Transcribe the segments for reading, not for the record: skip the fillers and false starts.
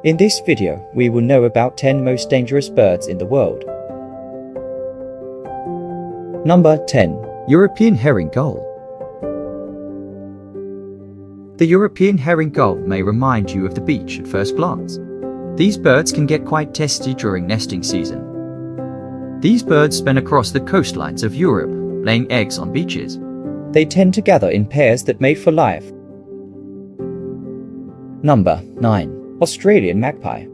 In this video, we will know about 10 most dangerous birds in the world. Number 10. European Herring Gull. The European herring gull may remind you of the beach at first glance. These birds can get quite testy during nesting season. These birds spin across the coastlines of Europe, laying eggs on beaches. They tend to gather in pairs that mate for life. Number 9. Australian Magpie.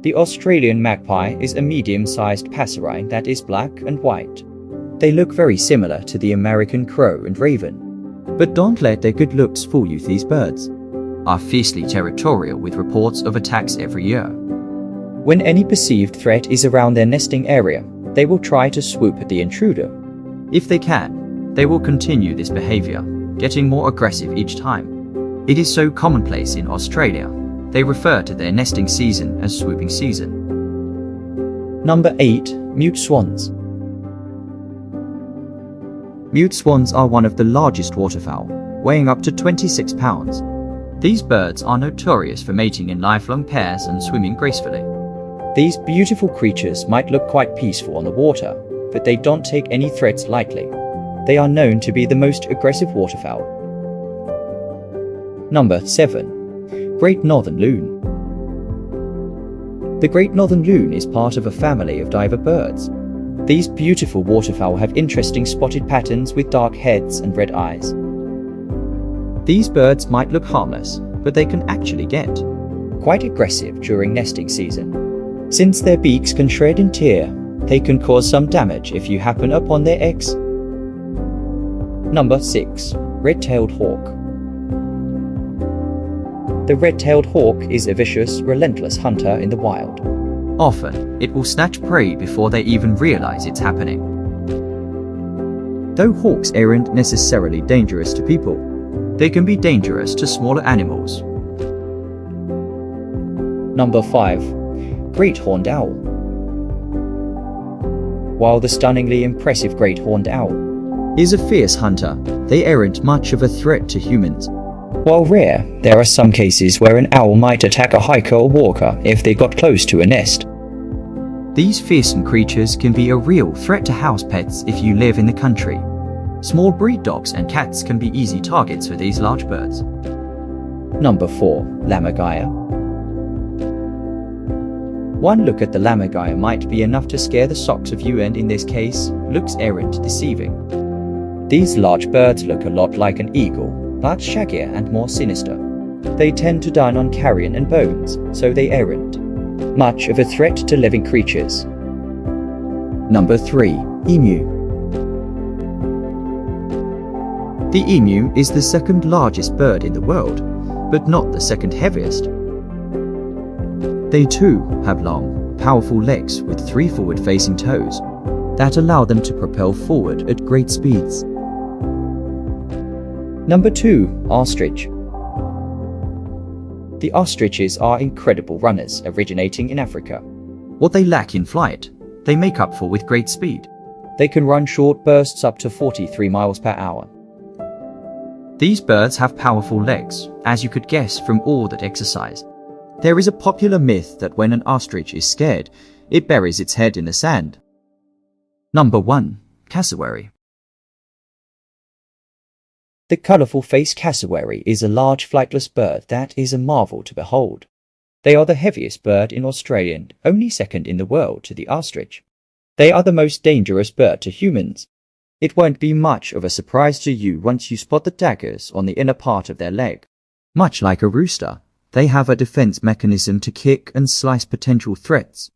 The Australian magpie is a medium-sized passerine that is black and white. They look very similar to the American crow and raven. But don't let their good looks fool you. These birds are fiercely territorial with reports of attacks every year. When any perceived threat is around their nesting area, they will try to swoop at the intruder. If they can, they will continue this behavior, getting more aggressive each time. It is so commonplace in Australia, they refer to their nesting season as swooping season. Number 8. Mute Swans. Mute swans are one of the largest waterfowl, weighing up to 26 pounds. These birds are notorious for mating in lifelong pairs and swimming gracefully. These beautiful creatures might look quite peaceful on the water, but they don't take any threats lightly. They are known to be the most aggressive waterfowl. Number 7. Great Northern Loon. The Great Northern Loon is part of a family of diver birds. These beautiful waterfowl have interesting spotted patterns with dark heads and red eyes. These birds might look harmless, but they can actually get quite aggressive during nesting season. Since their beaks can shred and tear, they can cause some damage if you happen upon their eggs. Number 6. Red-tailed Hawk. The red-tailed hawk is a vicious, relentless hunter in the wild. Often, it will snatch prey before they even realize it's happening. Though hawks aren't necessarily dangerous to people, they can be dangerous to smaller animals. Number 5. Great Horned Owl. While the stunningly impressive great horned owl is a fierce hunter, they aren't much of a threat to humans. While rare, there are some cases where an owl might attack a hiker or walker if they got close to a nest. These fearsome creatures can be a real threat to house pets if you live in the country. Small breed dogs and cats can be easy targets for these large birds. Number 4. Lamagia. One look at the Lamagia might be enough to scare the socks of you, and in this case, looks aren't deceiving. These large birds look a lot like an eagle, but shaggier and more sinister. They tend to dine on carrion and bones, so they aren't much of a threat to living creatures. Number 3. Emu. The emu is the second largest bird in the world, but not the second heaviest. They too have long, powerful legs with 3 forward-facing toes that allow them to propel forward at great speeds. Number 2. Ostrich. The ostriches are incredible runners originating in Africa. What they lack in flight, they make up for with great speed. They can run short bursts up to 43 miles per hour. These birds have powerful legs, as you could guess from all that exercise. There is a popular myth that when an ostrich is scared, it buries its head in the sand. Number 1. Cassowary. The colourful-faced cassowary is a large flightless bird that is a marvel to behold. They are the heaviest bird in Australia and only second in the world to the ostrich. They are the most dangerous bird to humans. It won't be much of a surprise to you once you spot the daggers on the inner part of their leg. Much like a rooster, they have a defense mechanism to kick and slice potential threats.